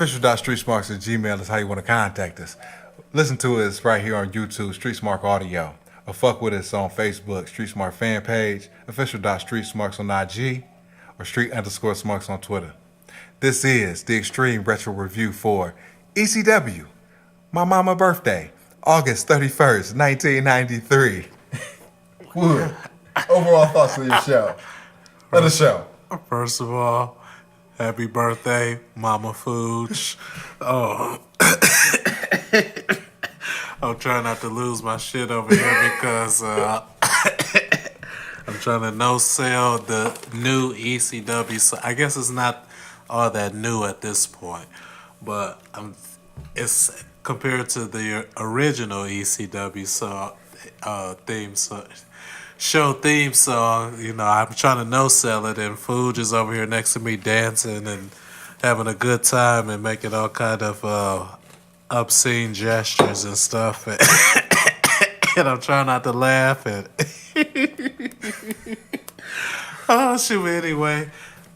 Official.streetsmarks@gmail is how you want to contact us. Listen to us right here on YouTube, Street Smart Audio. Or fuck with us on Facebook, Street Smart fan page, official.streetsmarks on IG, or street_smarks on Twitter. This is the Extreme Retro Review for ECW, My Mama Birthday, August 31st, 1993. Wood, overall thoughts of your show? Of the show. First of all, happy birthday, Mama Fooch. Oh, I'm trying not to lose my shit over here because I'm trying to no-sell the new ECW. So I guess it's not all that new at this point, but it's compared to the original ECW show theme song. You know, I'm trying to no-sell it, and Fuge is over here next to me dancing and having a good time and making all kind of obscene gestures and stuff, and I'm trying not to laugh. And oh shoot! Anyway,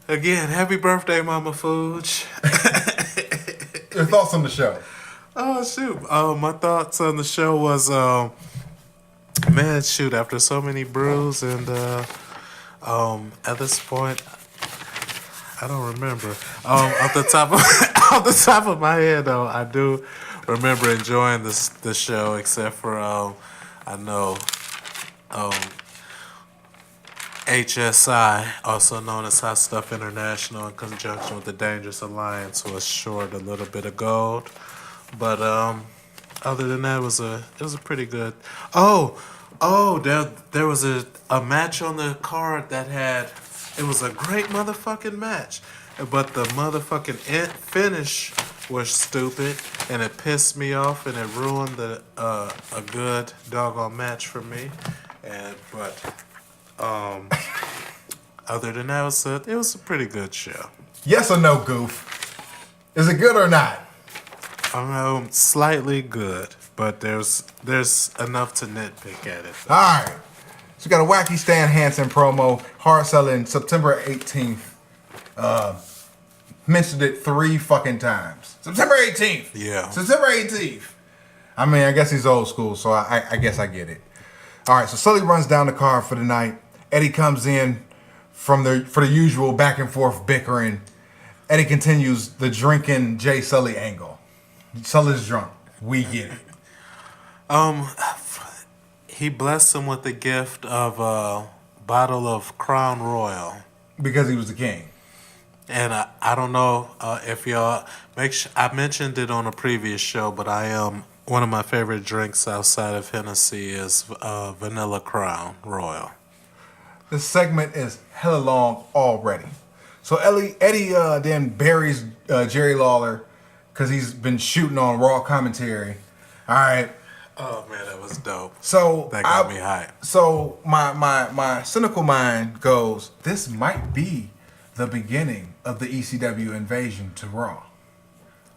again, happy birthday, Mama Fuge. Your thoughts on the show? Oh shoot! My thoughts on the show was, man, shoot! After so many brews, and at this point, I don't remember. Off the top of my head, though, I do remember enjoying the show, except for I know HSI, also known as Hot Stuff International, in conjunction with the Dangerous Alliance, was short a little bit of gold. But other than that, it was a pretty good. There was a match on the card that had. It was a great motherfucking match, but the motherfucking finish was stupid, and it pissed me off, and it ruined a good doggone match for me. Other than that, it was a pretty good show. Yes or no, Goof? Is it good or not? Slightly good, but there's enough to nitpick at it. All right. So we got a wacky Stan Hansen promo, hard selling September 18th. Mentioned it 3 fucking times. September 18th. Yeah. September 18th. I mean, I guess he's old school, so I guess I get it. All right, so Sully runs down the card for the night. Eddie comes in for the usual back and forth bickering. Eddie continues the drinking Jay Sully angle. Sully's drunk. We get it. He blessed him with the gift of a bottle of Crown Royal. Because he was the king. And I don't know if y'all I mentioned it on a previous show, but one of my favorite drinks outside of Hennessy is Vanilla Crown Royal. This segment is hella long already. So Eddie then buries Jerry Lawler because he's been shooting on Raw commentary. All right. Oh man, that was dope. So that got me hyped. So my cynical mind goes, this might be the beginning of the ECW invasion to Raw.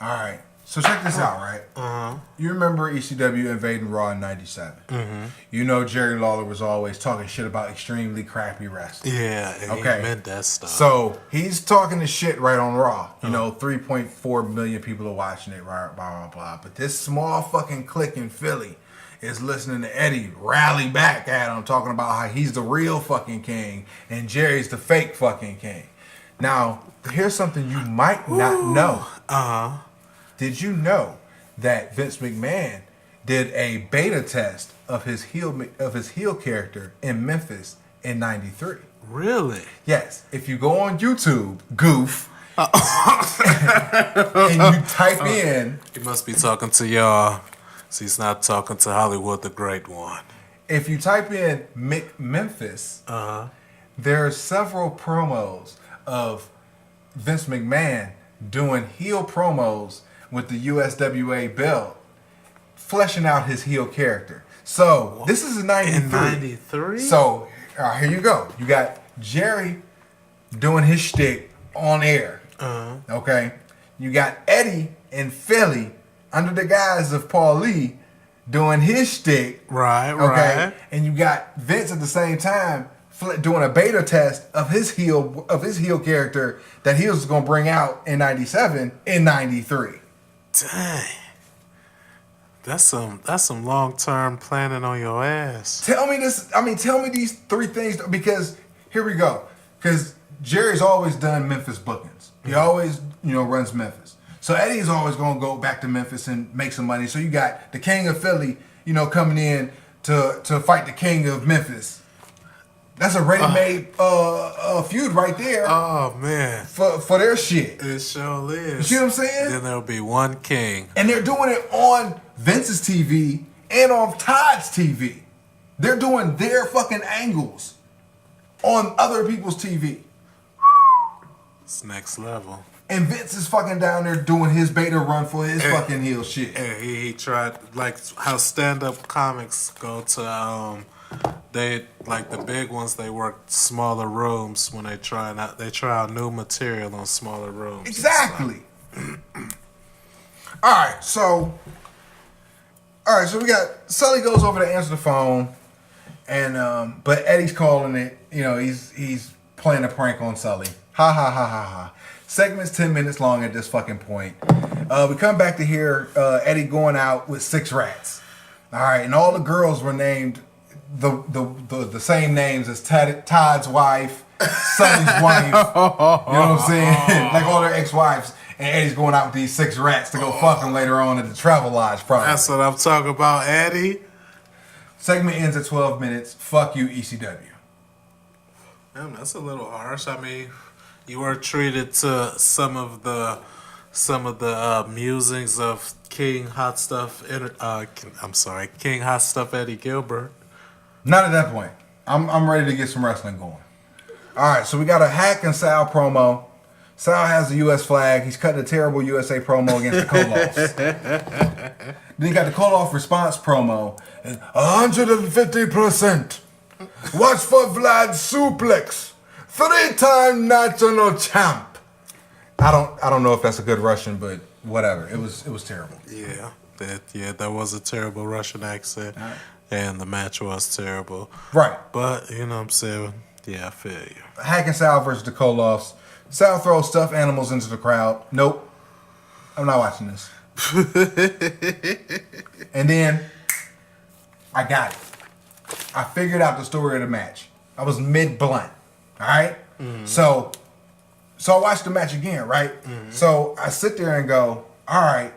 All right. So check this out, right? Uh-huh. You remember ECW invading Raw in '97. Mm-hmm. You know Jerry Lawler was always talking shit about extremely crappy wrestling. Yeah, okay. He meant that stuff. So he's talking the shit right on Raw. You know, 3.4 million people are watching it, blah, blah, blah. But this small fucking clique in Philly is listening to Eddie rally back at him, talking about how he's the real fucking king and Jerry's the fake fucking king. Now, here's something you might not know. Uh-huh. Did you know that Vince McMahon did a beta test of his heel character in Memphis in '93? Really? Yes. If you go on YouTube, Goof, and you type in... He must be talking to y'all, so he's not talking to Hollywood the Great One. If you type in Memphis, there are several promos of Vince McMahon doing heel promos with the USWA belt, fleshing out his heel character. So, this is in '93. In '93? So, here you go. You got Jerry doing his shtick on air. Okay? You got Eddie in Philly, under the guise of Paul Lee, doing his shtick. Right, okay? right. And you got Vince at the same time doing a beta test of his heel character that he was going to bring out in '97 in '93. Dang. That's some long-term planning on your ass. Tell me these three things, because here we go. Because Jerry's always done Memphis bookings. He always, runs Memphis. So Eddie's always going to go back to Memphis and make some money. So you got the King of Philly, coming in to fight the King of Memphis. That's a ready-made feud right there. Oh, man. For their shit. It sure is. You see what I'm saying? Then there'll be one king. And they're doing it on Vince's TV and on Todd's TV. They're doing their fucking angles on other people's TV. It's next level. And Vince is fucking down there doing his beta run for his fucking heel shit. And he tried, like how stand-up comics go to, they, like the big ones, they work smaller rooms when they try out new material on smaller rooms. Exactly. Alright, so we got Sully goes over to answer the phone, and but Eddie's calling it. He's playing a prank on Sully. Ha ha ha ha ha. Segment's 10 minutes long at this fucking point. We come back to hear Eddie going out with 6 rats. All right, and all the girls were named the same names as Todd's wife, Sully's wife. You know what I'm saying? Like all their ex-wives. And Eddie's going out with these 6 rats to go fuck them later on at the Travel Lodge, probably. That's what I'm talking about, Eddie. Segment ends at 12 minutes. Fuck you, ECW. Damn, that's a little harsh. I mean, you were treated to some of the musings of King Hot Stuff. King Hot Stuff Eddie Gilbert. Not at that point. I'm ready to get some wrestling going. All right, so we got a Hack and Sal promo. Sal has the U.S. flag. He's cutting a terrible USA promo against the Koloffs. Then you got the Koloff response promo. And 150%. Watch for Vlad's suplex. 3-time national champ. I don't know if that's a good Russian, but whatever. It was terrible. Yeah, that was a terrible Russian accent, right. And the match was terrible. Right. But you know what I'm saying? Yeah, I feel you. Hack and Sal versus the Koloffs. Sal throws stuffed animals into the crowd. Nope. I'm not watching this. And then I got it. I figured out the story of the match. I was mid-blunt. All right? Mm-hmm. So I watched the match again, right? Mm-hmm. So I sit there and go, all right,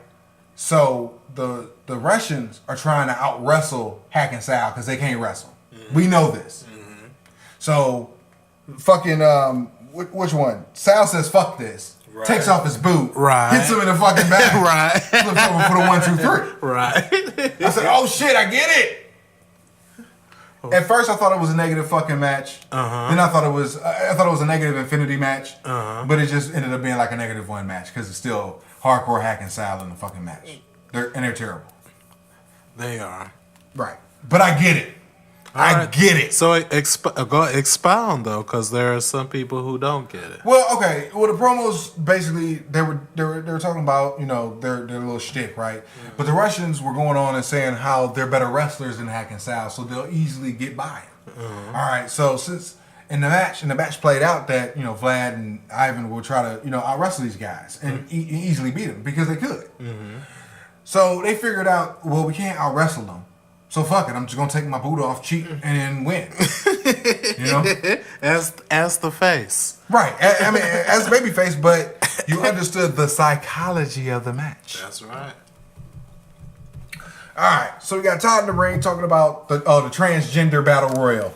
so the Russians are trying to out-wrestle Hack and Sal because they can't wrestle. Mm-hmm. We know this. Mm-hmm. So fucking... which one? Sal says, fuck this. Right. Takes off his boot. Right. Hits him in the fucking back. Right. Flips over for the 1, 2, 3. Right. I said, oh shit, I get it. At first I thought it was a negative fucking match. Uh-huh. Then I thought it was a negative Infinity match. Uh-huh. But it just ended up being like a -1 match because it's still hardcore Hack and Sal in the fucking match. They're terrible. They are. Right. But I get it. I get it. So expound though, because there are some people who don't get it. Well, okay. Well, the promos basically they were talking about their little shtick, right? Mm-hmm. But the Russians were going on and saying how they're better wrestlers than Hack and Sal, so they'll easily get by him. Mm-hmm. All right. So since in the match played out that Vlad and Ivan will try to out wrestle these guys and easily beat them because they could. Mm-hmm. So they figured out, well, we can't out wrestle them. So fuck it, I'm just gonna take my boot off, cheat, and then win. As the face, right? I mean, as the baby face, but you understood the psychology of the match. That's right. All right, so we got Todd in the ring talking about the transgender battle royal.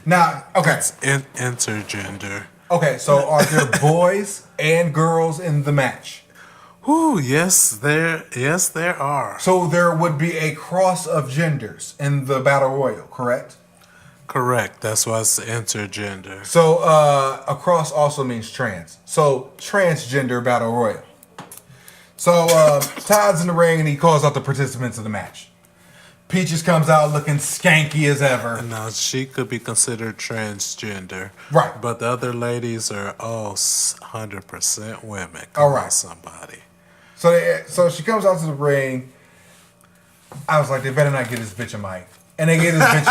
Now, okay, it's intergender. Okay, so are there boys and girls in the match? Ooh, yes, there are. So there would be a cross of genders in the battle royal, correct? Correct. That's why it's intergender. So a cross also means trans. So transgender battle royal. So Todd's in the ring and he calls out the participants of the match. Peaches comes out looking skanky as ever. Now, she could be considered transgender. Right. But the other ladies are 100% women. All right. Somebody. So she comes out to the ring. I was like, they better not get this bitch a mic. And they gave this bitch a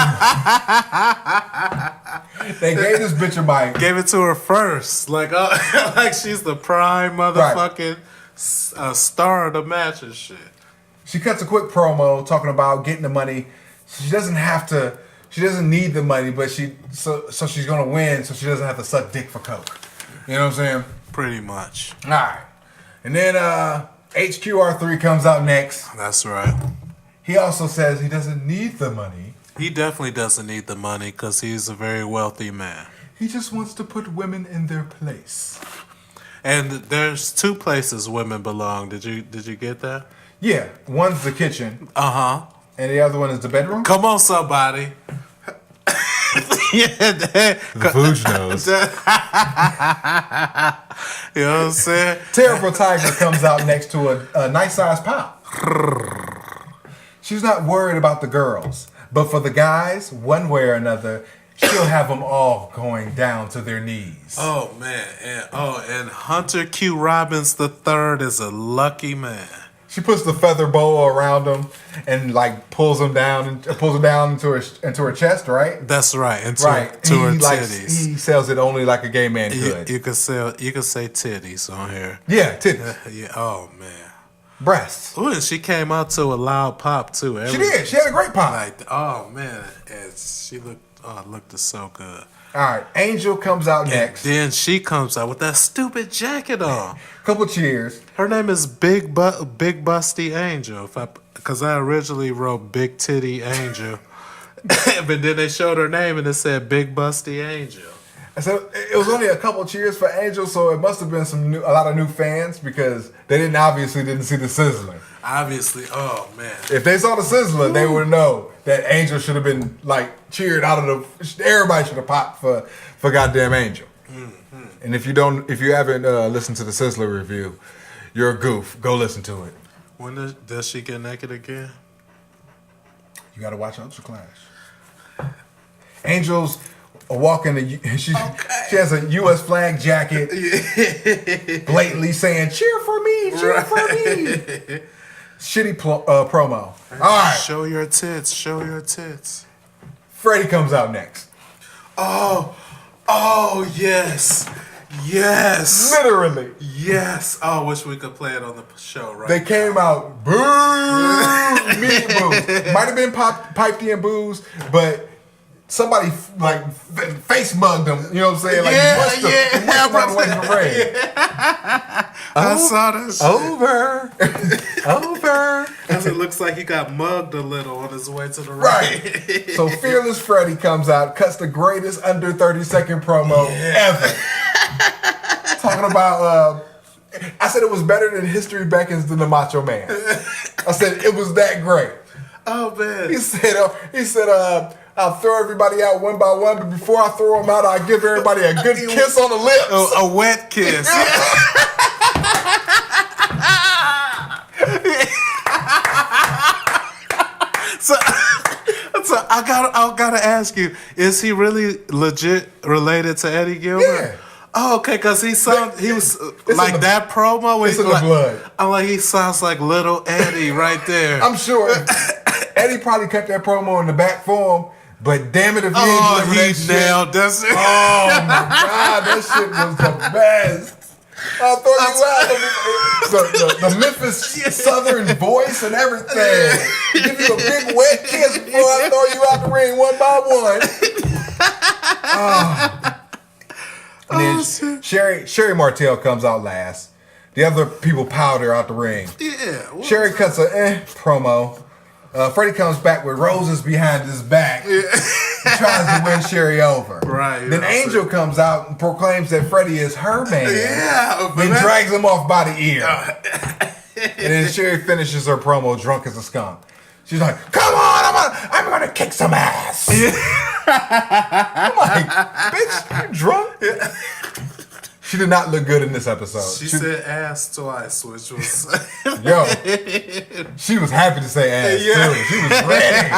mic. They gave this bitch a mic. Gave it to her first, like like she's the prime motherfucking star of the match and shit. She cuts a quick promo talking about getting the money. She doesn't have to. She doesn't need the money, but so she's gonna win, so she doesn't have to suck dick for coke. You know what I'm saying? Pretty much. All right. And then HQR3 comes out next. That's right. He also says he doesn't need the money. He definitely doesn't need the money because he's a very wealthy man. He just wants to put women in their place. And there's 2 places women belong. Did you get that? Yeah, one's the kitchen. Uh-huh. And the other one is the bedroom? Come on, somebody. The Vooge knows. You know what I'm saying? Terrible Tiger comes out next to a nice sized pop. She's not worried about the girls, but for the guys, one way or another, she'll have them all going down to their knees. Oh man, and Hunter Q. Robbins III is a lucky man. She puts the feather boa around him and like pulls him down into her chest, right? That's right, into Right. her titties. He sells it only like a gay man could. You could say titties on here. Yeah, titties. Yeah. Oh man. Breasts. Ooh, and she came out to a loud pop too. She did. She had a great pop. Like, oh man, and she looked so good. All right, Angel comes out next. Then she comes out with that stupid jacket on. Couple cheers. Her name is Big Busty Angel. Because I originally wrote Big Titty Angel, but then they showed her name and it said Big Busty Angel. So it was only a couple cheers for Angel, so it must have been a lot of new fans because they didn't see the Sizzler. Obviously, oh man. If they saw the Sizzler, they would know that Angel should have been like cheered out of the. Everybody should have popped for goddamn Angel. Mm-hmm. And if you haven't listened to the Sizzler review, you're a goof. Go listen to it. When does she get naked again? You got to watch Ultra Clash. Angel's walking. She has a U.S. flag jacket, blatantly saying "Cheer for me, cheer for me." Shitty promo. All right. Show your tits. Freddie comes out next. Oh, yes. Literally. Yes. Oh, I wish we could play it on the show right They came out, boo, me boo. Might have been piped in boos, but somebody like face mugged them. You know what I'm saying? Like Yeah. Run away from the ring. I saw this shit. Over. Because it looks like he got mugged a little on his way to the Right. So Fearless Freddie comes out, cuts the greatest under 30-second promo ever. Talking about, I said it was better than History Beckons than the Macho Man. I said it was that great. Oh man. He said, I'll throw everybody out one by one, but before I throw them out, I'll give everybody a good kiss on the lips. A wet kiss. So I gotta ask you: is he really legit related to Eddie Gilbert? Yeah. Oh, okay, because he was like that promo. It's in the blood. I'm like, he sounds like little Eddie right there. I'm sure Eddie probably cut that promo in the back form, but damn it if he ain't delivered that shit. Nailed that shit. Oh my God, that shit was the best. I'll throw you out. The Memphis Southern voice and everything. Give you a big wet kiss before I throw you out the ring one by one. And then Sherry Martel comes out last. The other people powder out the ring. Yeah. Sherry cuts a promo. Freddie comes back with roses behind his back. He tries to win Sherry over. Right. Then Angel comes out and proclaims that Freddie is her man. Yeah. Then drags him off by the ear. And then Sherry finishes her promo drunk as a skunk. She's like, "Come on, I'm gonna kick some ass." I'm like, "Bitch, you drunk?" She did not look good in this episode. She said ass twice, which was yo. She was happy to say ass too. She was ready.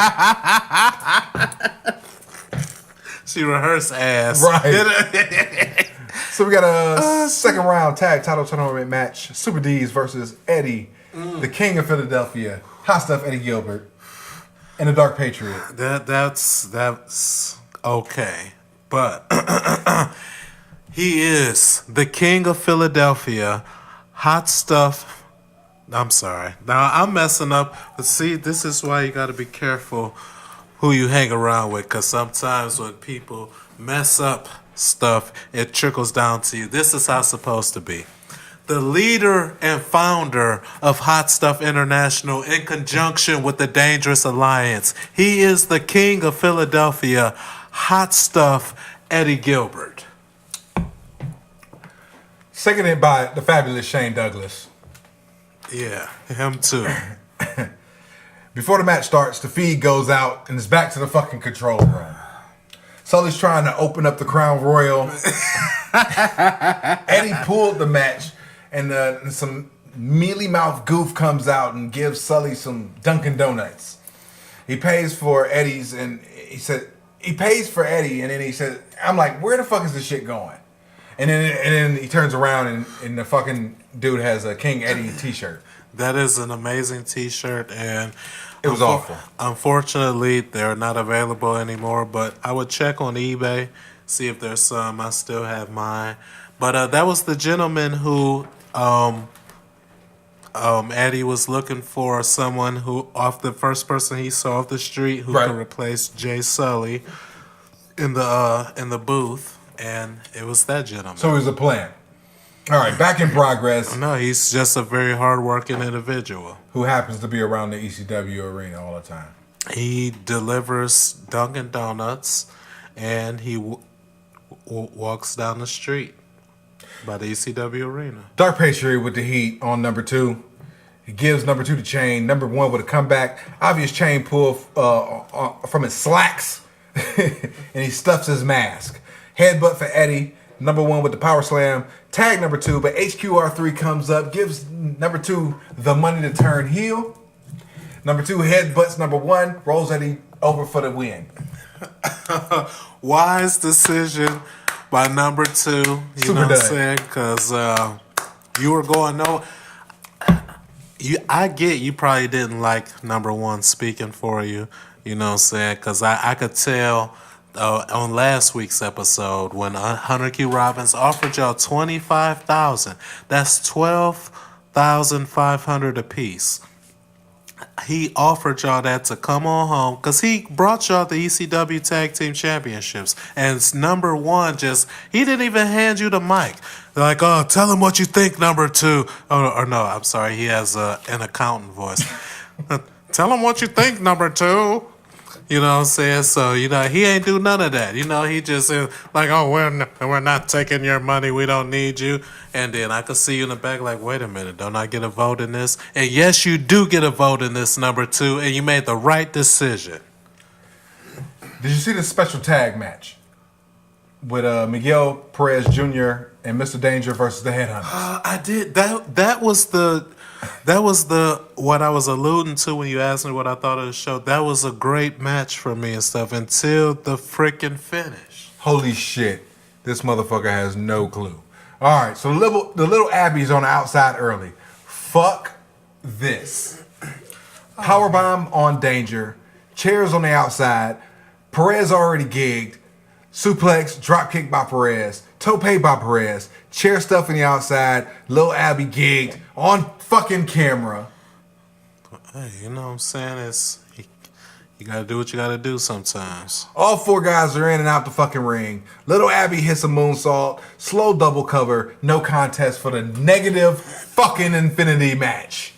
She rehearsed ass. Right. So we got a second round tag title tournament match. Super D's versus Eddie, the King of Philadelphia, Hot Stuff Eddie Gilbert, and the Dark Patriot. That's okay. But he is the king of Philadelphia. Hot stuff. I'm sorry. Now I'm messing up. But see, this is why you got to be careful who you hang around with. Because sometimes when people mess up stuff, it trickles down to you. This is how it's supposed to be. The leader and founder of Hot Stuff International in conjunction with the Dangerous Alliance. He is the king of Philadelphia. Hot Stuff, Eddie Gilbert. Seconded by the fabulous Shane Douglas. Yeah, him too. Before the match starts, the feed goes out and it's back to the fucking control room. Sully's trying to open up the Crown Royal. Eddie pulled the match, and some mealy mouth goof comes out and gives Sully some Dunkin' Donuts. He pays for Eddie's, and he said he pays for Eddie, and then he said, "I'm like, where the fuck is this shit going?" And then he turns around and the fucking dude has a King Eddie t-shirt. That is an amazing t-shirt, and it was awful. Unfortunately, they're not available anymore, but I would check on eBay, see if there's some. I still have mine. But that was the gentleman who Eddie was looking for, someone who, off the first person he saw off the street who could replace Jay Sully in the booth. And it was that gentleman. So it was a plan. All right, back in progress. No, he's just a very hard-working individual. Who happens to be around the ECW arena all the time. He delivers Dunkin' Donuts, and he walks down the street by the ECW arena. Dark Patriot with the heat on number 2. He gives number 2 the chain. Number 1 with a comeback. Obvious chain pull from his slacks. And he stuffs his mask. Headbutt for Eddie. Number 1 with the power slam. Tag number 2, but HQR3 comes up, gives number 2 the money to turn heel. Number 2 headbutts number 1, rolls Eddie over for the win. Wise decision by number 2. You Super know what I'm done. saying? Because you were going no. I get you probably didn't like number 1 speaking for you. You know what I'm saying? Because I could tell. On last week's episode, when Hunter Q. Robbins offered y'all $25,000, that's $12,500 apiece. He offered y'all that to come on home because he brought y'all the ECW Tag Team Championships. And number 1 he didn't even hand you the mic. They're like, oh, tell him what you think, number 2. Or no, I'm sorry, he has an accountant voice. Tell him what you think, number 2. You know what I'm saying? So, he ain't do none of that. He just like, oh, we're not taking your money. We don't need you. And then I could see you in the back like, wait a minute, don't I get a vote in this? And yes, you do get a vote in this, number 2, and you made the right decision. Did you see the special tag match with Miguel Perez Jr. and Mr. Danger versus the Headhunters? I did. That was the what I was alluding to when you asked me what I thought of the show. That was a great match for me and stuff until the freaking finish. Holy shit. This motherfucker has no clue. All right, so the little Abby's on the outside early. Fuck this. Powerbomb on Danger. Chairs on the outside. Perez already gigged. Suplex, dropkick by Perez. Tope by Perez. Chair stuff in the outside. Lil Abby gigged on fucking camera. Hey, you know what I'm saying? You gotta do what you gotta do sometimes. All 4 guys are in and out the fucking ring. Little Abby hits a moonsault. Slow double cover. No contest for the negative fucking infinity match.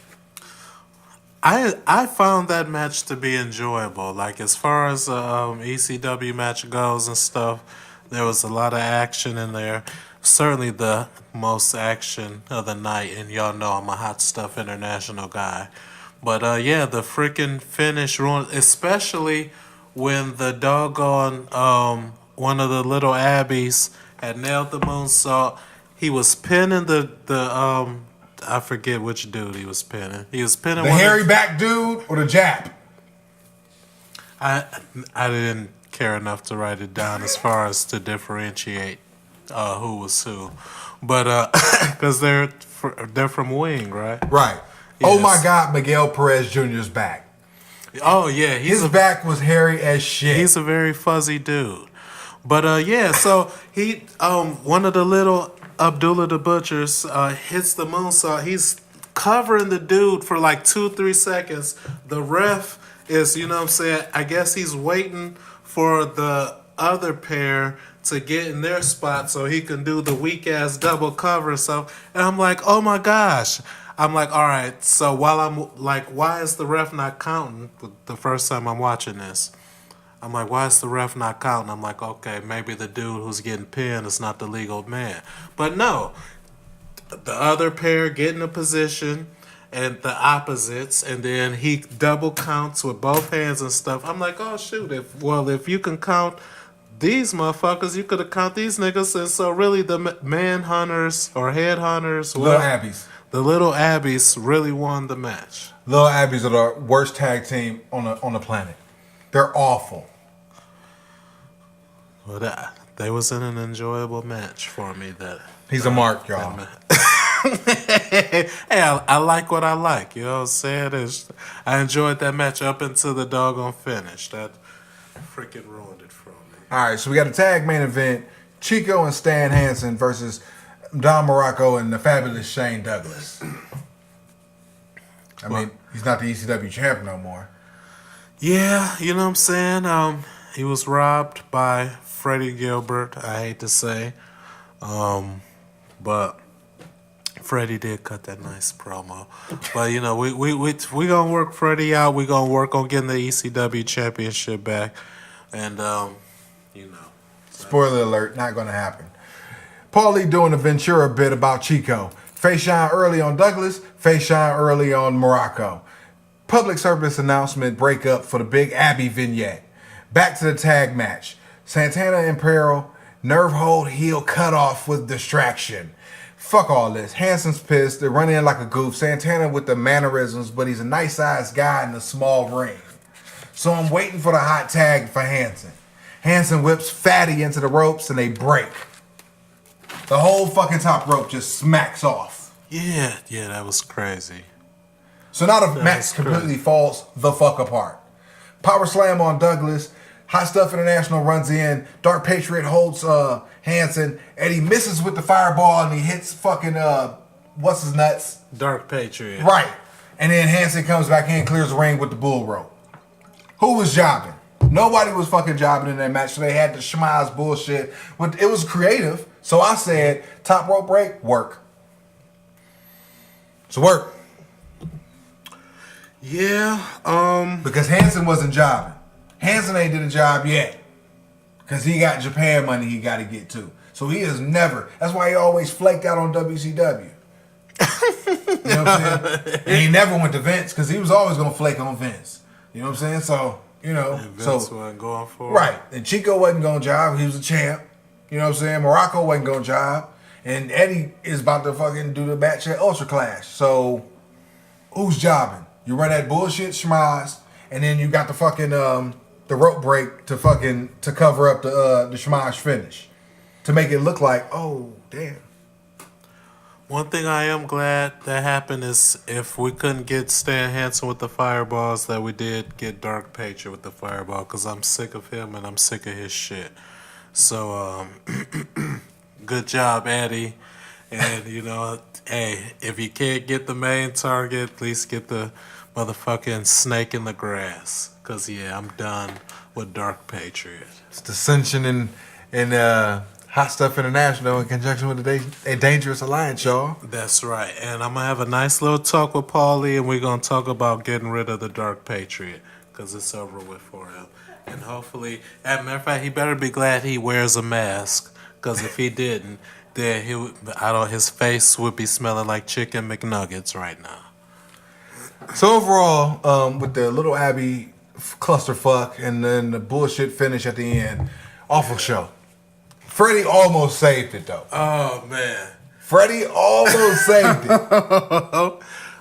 I found that match to be enjoyable. Like, as far as ECW match goes and stuff, there was a lot of action in there. Certainly the most action of the night, and y'all know I'm a Hot Stuff International guy. But yeah, the freaking finish ruined, especially when the doggone one of the little Abbeys had nailed the moonsault. He was pinning the I forget which dude he was pinning. He was pinning the hairy back dude or the Jap. I didn't care enough to write it down as far as to differentiate who was who, but because they're from Wing, right? Right. Yes. Oh my God, Miguel Perez Jr.'s back. Oh yeah, his back was hairy as shit. He's a very fuzzy dude, But yeah, so he one of the little Abdullah the Butchers hits the moonsault. He's covering the dude for like 2-3 seconds. The ref is, you know what I'm saying, I guess he's waiting for the other pair to get in their spot so he can do the weak ass double cover and stuff. And I'm like, oh my gosh. I'm like, all right, so while I'm like, why is the ref not counting the first time I'm watching this? I'm like, why is the ref not counting? I'm like, okay, maybe the dude who's getting pinned is not the legal man. But no, the other pair get in a position and the opposites, and then he double counts with both hands and stuff. I'm like, oh shoot, if you can count these motherfuckers, you could have count these niggas. And so really the manhunters or headhunters, Little Abbeys. the little Abbeys really won the match. Little Abbeys are the worst tag team on the planet. They're awful. Well, they was in an enjoyable match for me. He's a mark, y'all. Hey, I like what I like. You know what I'm saying? I enjoyed that match up until the doggone finish. That freaking ruined it for me. All right, so we got a tag main event. Chico and Stan Hansen versus Don Morocco and the fabulous Shane Douglas. I mean, he's not the ECW champ no more. Yeah, you know what I'm saying? He was robbed by Freddie Gilbert, I hate to say. But Freddie did cut that nice promo. But, you know, we gonna work Freddie out. We gonna work on getting the ECW championship back. And, you know. Spoiler alert, not going to happen. Paulie doing a Ventura bit about Chico. Face shine early on Douglas, face shine early on Morocco. Public service announcement breakup for the Big Abby vignette. Back to the tag match. Santana in peril, nerve hold, heel cut off with distraction. Fuck all this. Hansen's pissed. They're running in like a goof. Santana with the mannerisms, but he's a nice sized guy in a small ring. So I'm waiting for the hot tag for Hansen. Hansen whips Fatty into the ropes and they break. The whole fucking top rope just smacks off. Yeah, that was crazy. So now the match completely falls the fuck apart. Power slam on Douglas. Hot Stuff International runs in. Dark Patriot holds Hansen. And he misses with the fireball and he hits fucking, what's his nuts? Dark Patriot. Right. And then Hansen comes back in, clears the ring with the bull rope. Who was jobbing? Nobody was fucking jobbing in that match, so they had the schmaz bullshit. But it was creative. So I said, top rope break, work. So work. Yeah, Because Hansen wasn't jobbing. Hansen ain't did a job yet. Because he got Japan money he got to get to. So he has never. That's why he always flaked out on WCW. You know what I'm saying? And he never went to Vince because he was always going to flake on Vince. You know what I'm saying? So, you know. and Vince wasn't going for it. Right. And Chico wasn't going to job. He was a champ. You know what I'm saying? Morocco wasn't going to job. And Eddie is about to fucking do the match at Ultra Clash. So, who's jobbing? You run that bullshit schmaz, and then you got the fucking the rope break to cover up the schmaz finish, to make it look like, oh damn. One thing I am glad that happened is if we couldn't get Stan Hansen with the fireballs, that we did get Dark Patriot with the fireball, because I'm sick of him and I'm sick of his shit. So good job, Eddie. And you know, hey, if you can't get the main target, at least get the motherfucking snake in the grass. Cause yeah, I'm done with Dark Patriot. It's dissension in Hot Stuff International in conjunction with a Dangerous Alliance, y'all. That's right. And I'm gonna have a nice little talk with Paulie, and we're gonna talk about getting rid of the Dark Patriot, cause it's over with for him. And hopefully, as a matter of fact, he better be glad he wears a mask, cause if he didn't, then his face would be smelling like chicken McNuggets right now. So overall, with the Little Abby clusterfuck and then the bullshit finish at the end, awful show. Freddie almost saved it though. Oh man, Freddie almost saved it.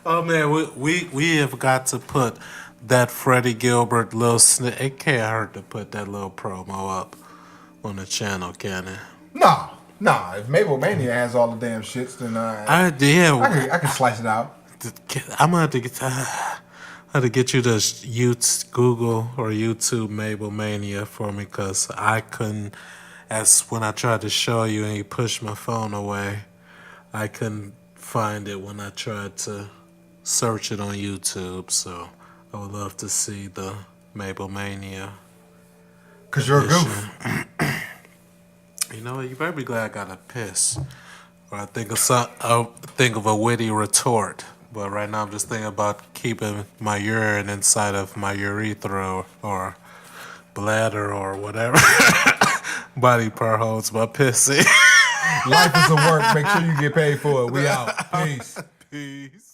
Oh man, we have got to put that Freddie Gilbert little it can't hurt to put that little promo up on the channel, can it? Nah. If Mabel Mania has all the damn shits, then I can slice it out. I'm gonna have to get you to Google or YouTube Mabel Mania for me, because I couldn't. as when I tried to show you and you pushed my phone away, I couldn't find it when I tried to search it on YouTube. So I would love to see the Mabel Mania. Cause you're a goof. You know what? You better be glad I got a piss. Or I think of a witty retort. But right now I'm just thinking about keeping my urine inside of my urethra or bladder or whatever body part holds my pissing. Life is a work. Make sure you get paid for it. We out. Peace. Peace.